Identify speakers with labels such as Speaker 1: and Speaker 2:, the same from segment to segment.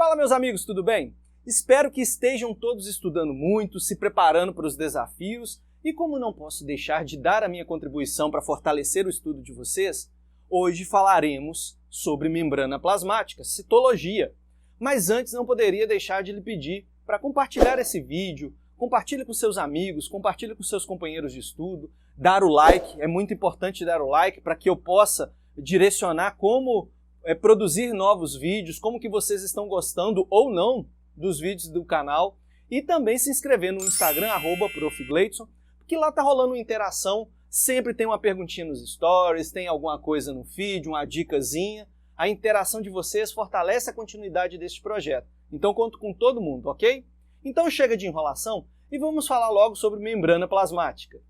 Speaker 1: Fala, meus amigos, tudo bem? Espero que estejam todos estudando muito, se preparando para os desafios e como não posso deixar de dar a minha contribuição para fortalecer o estudo de vocês, hoje falaremos sobre membrana plasmática, citologia. Mas antes não poderia deixar de lhe pedir para compartilhar esse vídeo, compartilhe com seus amigos, compartilhe com seus companheiros de estudo, dar o like, é muito importante dar o like para que eu possa direcionar como produzir novos vídeos, como que vocês estão gostando ou não dos vídeos do canal e também se inscrever no Instagram, @profgleidson, porque lá tá rolando uma interação, sempre tem uma perguntinha nos stories, tem alguma coisa no feed, uma dicasinha. A interação de vocês fortalece a continuidade deste projeto. Então conto com todo mundo, ok? Então chega de enrolação e vamos falar logo sobre membrana plasmática.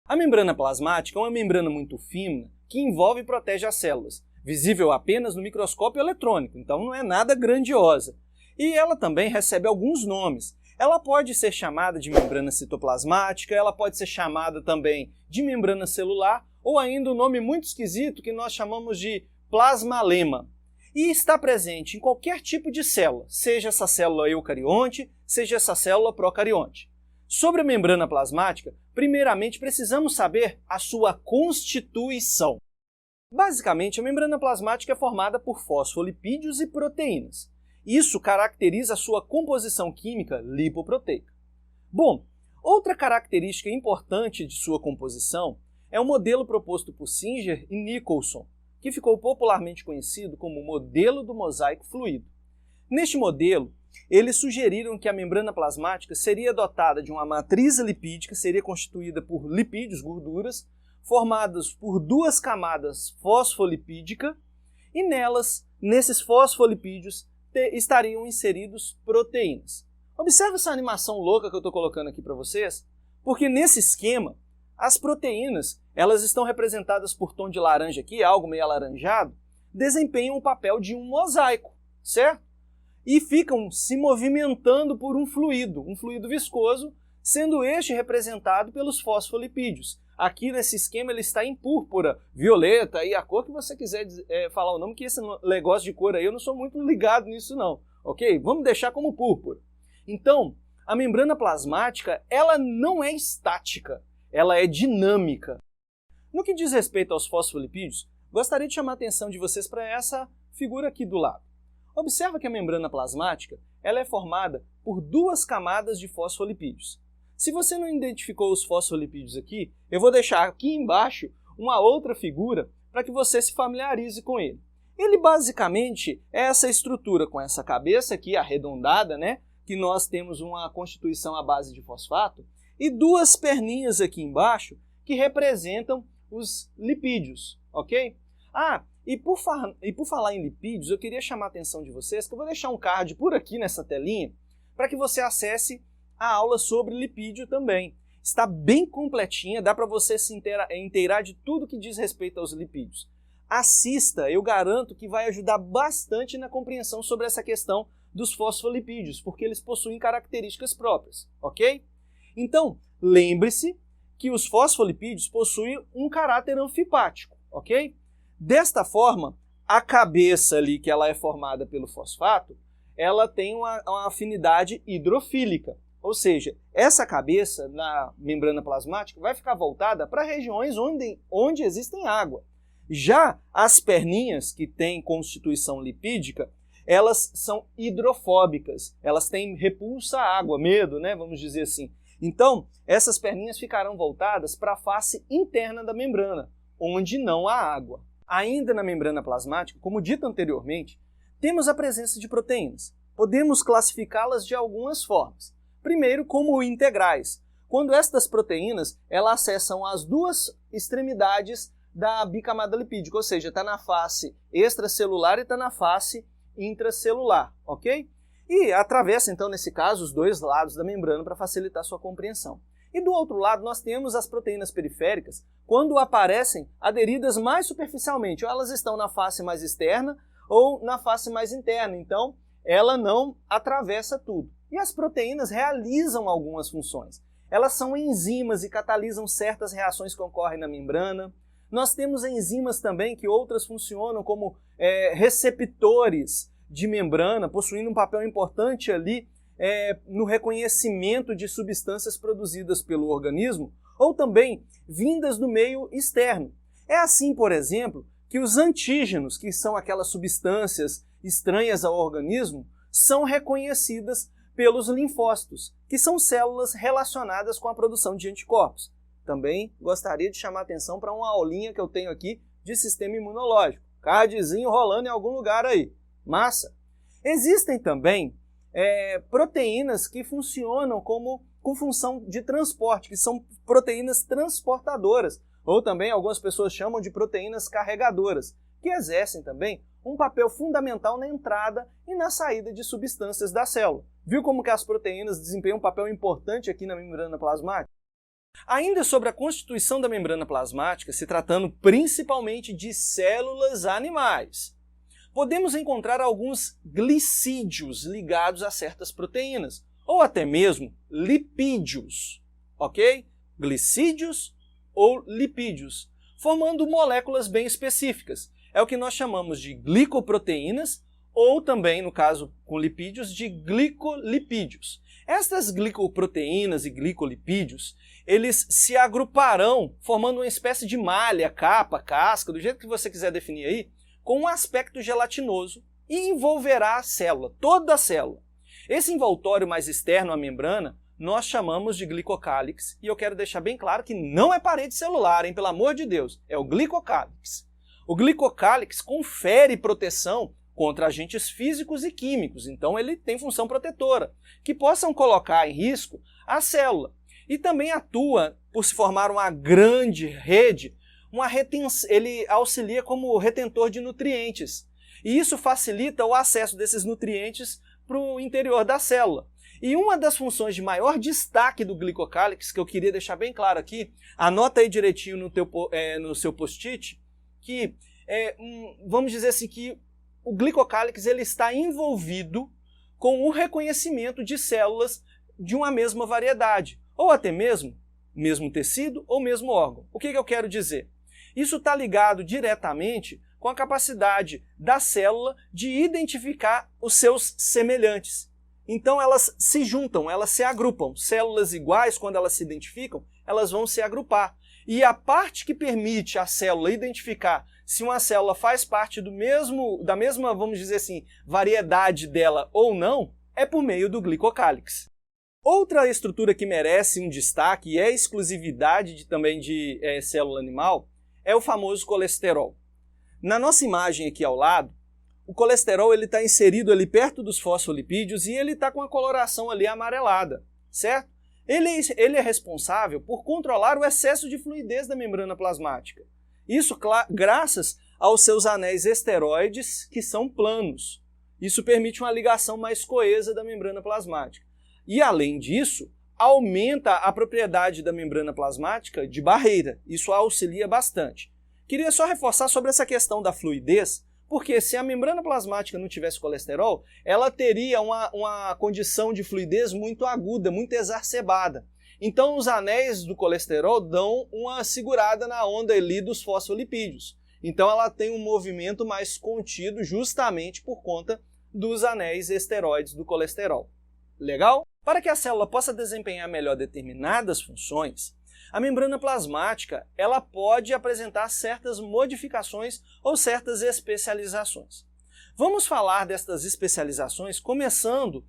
Speaker 1: A membrana plasmática é uma membrana muito fina que envolve e protege as células, visível apenas no microscópio eletrônico, então não é nada grandiosa. E ela também recebe alguns nomes. Ela pode ser chamada de membrana citoplasmática, ela pode ser chamada também de membrana celular, ou ainda um nome muito esquisito que nós chamamos de plasmalema. E está presente em qualquer tipo de célula, seja essa célula eucarionte, seja essa célula procarionte. Sobre a membrana plasmática, primeiramente precisamos saber a sua constituição. Basicamente, a membrana plasmática é formada por fosfolipídios e proteínas. Isso caracteriza a sua composição química lipoproteica. Bom, outra característica importante de sua composição é o modelo proposto por Singer e Nicholson, que ficou popularmente conhecido como o modelo do mosaico fluido. Neste modelo, eles sugeriram que a membrana plasmática seria dotada de uma matriz lipídica, seria constituída por lipídios, gorduras, formadas por duas camadas fosfolipídicas, e nesses fosfolipídios, estariam inseridos proteínas. Observe essa animação louca que eu estou colocando aqui para vocês, porque nesse esquema, as proteínas, elas estão representadas por tom de laranja aqui, algo meio alaranjado, desempenham o papel de um mosaico, certo? E ficam se movimentando por um fluido viscoso, sendo este representado pelos fosfolipídios. Aqui nesse esquema ele está em púrpura, violeta e a cor que você quiser falar o nome, que esse negócio de cor aí eu não sou muito ligado nisso não, ok? Vamos deixar como púrpura. Então, a membrana plasmática, ela não é estática, ela é dinâmica. No que diz respeito aos fosfolipídios, gostaria de chamar a atenção de vocês para essa figura aqui do lado. Observa que a membrana plasmática ela é formada por duas camadas de fosfolipídios. Se você não identificou os fosfolipídios aqui, eu vou deixar aqui embaixo uma outra figura para que você se familiarize com ele. Ele basicamente é essa estrutura com essa cabeça aqui arredondada, né, que nós temos uma constituição à base de fosfato, e duas perninhas aqui embaixo que representam os lipídios, ok? E por falar em lipídios, eu queria chamar a atenção de vocês que eu vou deixar um card por aqui nessa telinha para que você acesse a aula sobre lipídio também. Está bem completinha, dá para você se inteirar de tudo que diz respeito aos lipídios. Assista, eu garanto que vai ajudar bastante na compreensão sobre essa questão dos fosfolipídios, porque eles possuem características próprias, ok? Então, lembre-se que os fosfolipídios possuem um caráter anfipático, ok? Desta forma, a cabeça ali, que ela é formada pelo fosfato, ela tem uma afinidade hidrofílica. Ou seja, essa cabeça na membrana plasmática vai ficar voltada para regiões onde existem água. Já as perninhas, que têm constituição lipídica, elas são hidrofóbicas, elas têm repulsa à água, medo, né, vamos dizer assim. Então, essas perninhas ficarão voltadas para a face interna da membrana, onde não há água. Ainda na membrana plasmática, como dito anteriormente, temos a presença de proteínas. Podemos classificá-las de algumas formas. Primeiro, como integrais, quando estas proteínas elas acessam as duas extremidades da bicamada lipídica, ou seja, está na face extracelular e está na face intracelular, ok? E atravessa, então, nesse caso, os dois lados da membrana para facilitar sua compreensão. E do outro lado, nós temos as proteínas periféricas, quando aparecem aderidas mais superficialmente, ou elas estão na face mais externa ou na face mais interna, então ela não atravessa tudo. E as proteínas realizam algumas funções. Elas são enzimas e catalisam certas reações que ocorrem na membrana. Nós temos enzimas também que outras funcionam como receptores de membrana, possuindo um papel importante ali no reconhecimento de substâncias produzidas pelo organismo ou também vindas do meio externo. É assim, por exemplo, que os antígenos, que são aquelas substâncias estranhas ao organismo, são reconhecidas pelos linfócitos, que são células relacionadas com a produção de anticorpos. Também gostaria de chamar a atenção para uma aulinha que eu tenho aqui de sistema imunológico. Cardzinho rolando em algum lugar aí. Massa! Existem também proteínas que funcionam com função de transporte, que são proteínas transportadoras, ou também algumas pessoas chamam de proteínas carregadoras, que exercem também um papel fundamental na entrada e na saída de substâncias da célula. Viu como que as proteínas desempenham um papel importante aqui na membrana plasmática? Ainda sobre a constituição da membrana plasmática, se tratando principalmente de células animais, podemos encontrar alguns glicídios ligados a certas proteínas, ou até mesmo lipídios, ok? Glicídios ou lipídios, formando moléculas bem específicas. É o que nós chamamos de glicoproteínas, ou também, no caso com lipídios, de glicolipídios. Estas glicoproteínas e glicolipídios, eles se agruparão formando uma espécie de malha, capa, casca, do jeito que você quiser definir aí, com um aspecto gelatinoso e envolverá a célula, toda a célula. Esse envoltório mais externo à membrana nós chamamos de glicocálix, e eu quero deixar bem claro que não é parede celular, hein, pelo amor de Deus, é o glicocálix. O glicocálix confere proteção contra agentes físicos e químicos, então ele tem função protetora, que possam colocar em risco a célula. E também atua, por se formar uma grande rede, ele auxilia como retentor de nutrientes. E isso facilita o acesso desses nutrientes para o interior da célula. E uma das funções de maior destaque do glicocálix, que eu queria deixar bem claro aqui, anota aí direitinho no seu post-it, que vamos dizer assim que o glicocálix ele está envolvido com o reconhecimento de células de uma mesma variedade, ou até mesmo tecido ou mesmo órgão. O que eu quero dizer? Isso está ligado diretamente com a capacidade da célula de identificar os seus semelhantes. Então elas se juntam, elas se agrupam. Células iguais, quando elas se identificam, elas vão se agrupar. E a parte que permite a célula identificar se uma célula faz parte da mesma, vamos dizer assim, variedade dela ou não, é por meio do glicocálix. Outra estrutura que merece um destaque e é exclusividade também de célula animal é o famoso colesterol. Na nossa imagem aqui ao lado, o colesterol está inserido ali perto dos fosfolipídios e ele está com a coloração ali amarelada, certo? Ele é responsável por controlar o excesso de fluidez da membrana plasmática. Isso graças aos seus anéis esteroides, que são planos. Isso permite uma ligação mais coesa da membrana plasmática. E, além disso, aumenta a propriedade da membrana plasmática de barreira. Isso auxilia bastante. Queria só reforçar sobre essa questão da fluidez, porque se a membrana plasmática não tivesse colesterol, ela teria uma condição de fluidez muito aguda, muito exacerbada. Então os anéis do colesterol dão uma segurada na onda ali dos fosfolipídios. Então ela tem um movimento mais contido justamente por conta dos anéis esteroides do colesterol. Legal? Para que a célula possa desempenhar melhor determinadas funções, a membrana plasmática ela pode apresentar certas modificações ou certas especializações. Vamos falar destas especializações começando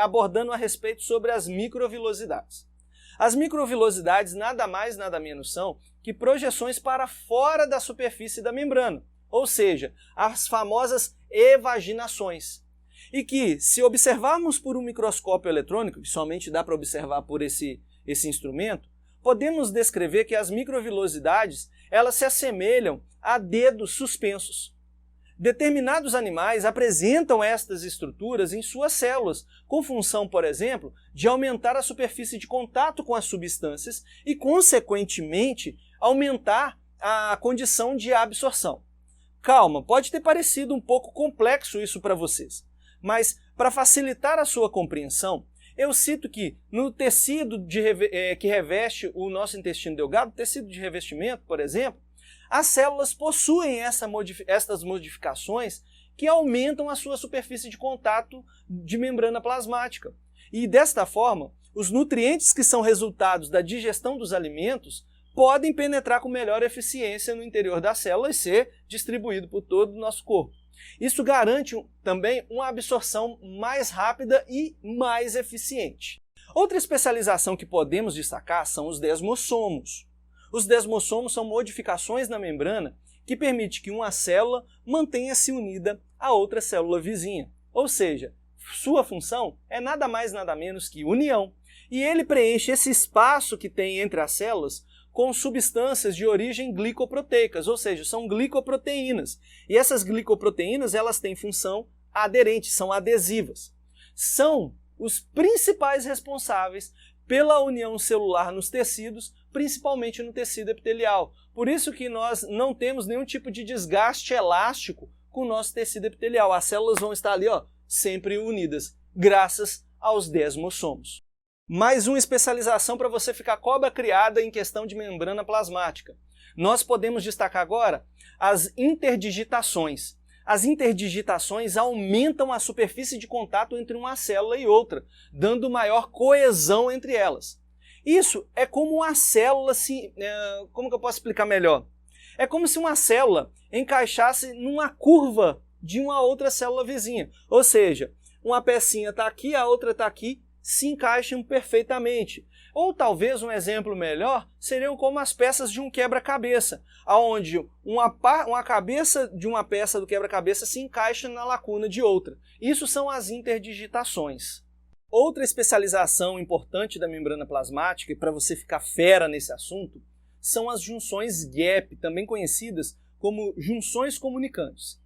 Speaker 1: abordando a respeito sobre as microvilosidades. As microvilosidades nada mais nada menos são que projeções para fora da superfície da membrana, ou seja, as famosas evaginações. E que, se observarmos por um microscópio eletrônico, que somente dá para observar por esse instrumento, podemos descrever que as microvilosidades elas se assemelham a dedos suspensos. Determinados animais apresentam estas estruturas em suas células, com função, por exemplo, de aumentar a superfície de contato com as substâncias e, consequentemente, aumentar a condição de absorção. Calma, pode ter parecido um pouco complexo isso para vocês, mas para facilitar a sua compreensão, Eu cito que no tecido que reveste o nosso intestino delgado, tecido de revestimento, por exemplo, as células possuem essas modificações que aumentam a sua superfície de contato de membrana plasmática. E desta forma, os nutrientes que são resultados da digestão dos alimentos podem penetrar com melhor eficiência no interior da célula e ser distribuído por todo o nosso corpo. Isso garante também uma absorção mais rápida e mais eficiente. Outra especialização que podemos destacar são os desmossomos. Os desmossomos são modificações na membrana que permitem que uma célula mantenha-se unida a outra célula vizinha. Ou seja, sua função é nada mais nada menos que união. E ele preenche esse espaço que tem entre as células com substâncias de origem glicoproteicas, ou seja, são glicoproteínas. E essas glicoproteínas, elas têm função aderente, são adesivas. São os principais responsáveis pela união celular nos tecidos, principalmente no tecido epitelial. Por isso que nós não temos nenhum tipo de desgaste elástico com o nosso tecido epitelial. As células vão estar ali, sempre unidas, graças aos desmossomos. Mais uma especialização para você ficar cobra criada em questão de membrana plasmática. Nós podemos destacar agora as interdigitações. As interdigitações aumentam a superfície de contato entre uma célula e outra, dando maior coesão entre elas. Isso é como uma célula como que eu posso explicar melhor? É como se uma célula encaixasse numa curva de uma outra célula vizinha. Ou seja, uma pecinha está aqui, a outra está aqui, se encaixam perfeitamente. Ou talvez um exemplo melhor seriam como as peças de um quebra-cabeça, onde uma cabeça de uma peça do quebra-cabeça se encaixa na lacuna de outra. Isso são as interdigitações. Outra especialização importante da membrana plasmática, e para você ficar fera nesse assunto, são as junções gap, também conhecidas como junções comunicantes.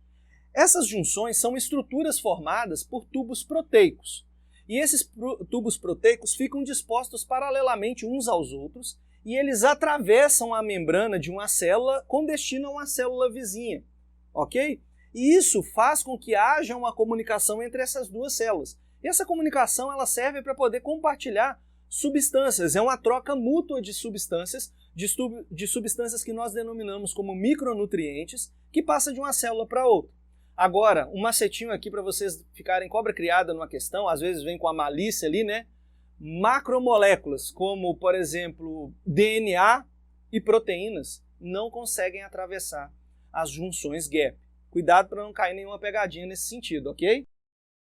Speaker 1: Essas junções são estruturas formadas por tubos proteicos. E esses tubos proteicos ficam dispostos paralelamente uns aos outros e eles atravessam a membrana de uma célula com destino a uma célula vizinha, ok? E isso faz com que haja uma comunicação entre essas duas células. E essa comunicação ela serve para poder compartilhar substâncias, é uma troca mútua de substâncias, de substâncias que nós denominamos como micronutrientes, que passa de uma célula para outra. Agora, um macetinho aqui para vocês ficarem cobra criada numa questão, às vezes vem com a malícia ali, né? Macromoléculas, como, por exemplo, DNA e proteínas, não conseguem atravessar as junções gap. Cuidado para não cair nenhuma pegadinha nesse sentido, ok?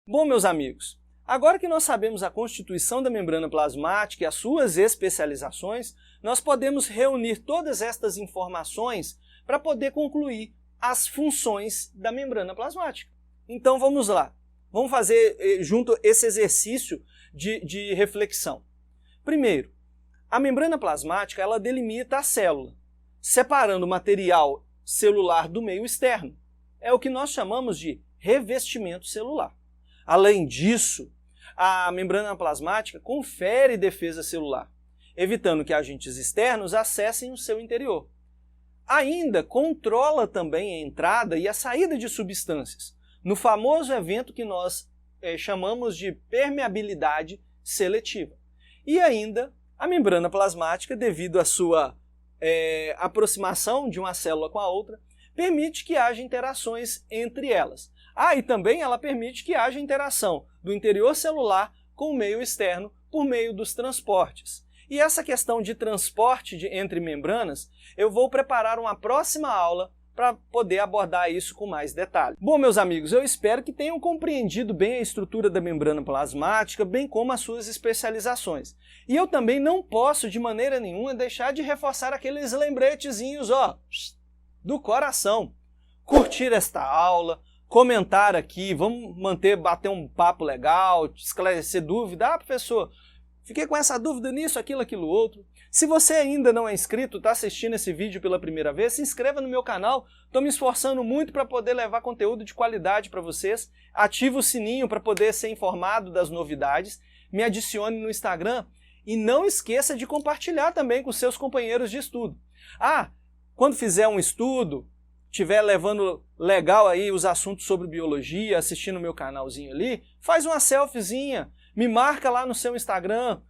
Speaker 1: Bom, meus amigos, agora que nós sabemos a constituição da membrana plasmática e as suas especializações, nós podemos reunir todas estas informações para poder concluir as funções da membrana plasmática. Então vamos lá, vamos fazer junto esse exercício de reflexão. Primeiro, a membrana plasmática ela delimita a célula, separando o material celular do meio externo. É o que nós chamamos de revestimento celular. Além disso, a membrana plasmática confere defesa celular, evitando que agentes externos acessem o seu interior. Ainda controla também a entrada e a saída de substâncias, no famoso evento que nós chamamos de permeabilidade seletiva. E ainda, a membrana plasmática, devido à sua aproximação de uma célula com a outra, permite que haja interações entre elas. E também ela permite que haja interação do interior celular com o meio externo por meio dos transportes. E essa questão de transporte entre membranas, eu vou preparar uma próxima aula para poder abordar isso com mais detalhe. Bom, meus amigos, eu espero que tenham compreendido bem a estrutura da membrana plasmática, bem como as suas especializações. E eu também não posso, de maneira nenhuma, deixar de reforçar aqueles lembretezinhos, do coração. Curtir esta aula, comentar aqui, vamos bater um papo legal, esclarecer dúvida. Professor, fiquei com essa dúvida nisso, aquilo, outro. Se você ainda não é inscrito, está assistindo esse vídeo pela primeira vez, se inscreva no meu canal. Estou me esforçando muito para poder levar conteúdo de qualidade para vocês. Ative o sininho para poder ser informado das novidades. Me adicione no Instagram e não esqueça de compartilhar também com seus companheiros de estudo. Quando fizer um estudo, estiver levando legal aí os assuntos sobre biologia, assistindo o meu canalzinho ali, faz uma selfiezinha. Me marca lá no seu Instagram,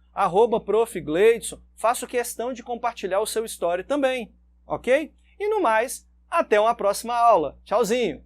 Speaker 1: @profgleidson, faço questão de compartilhar o seu story também, ok? E no mais, até uma próxima aula. Tchauzinho!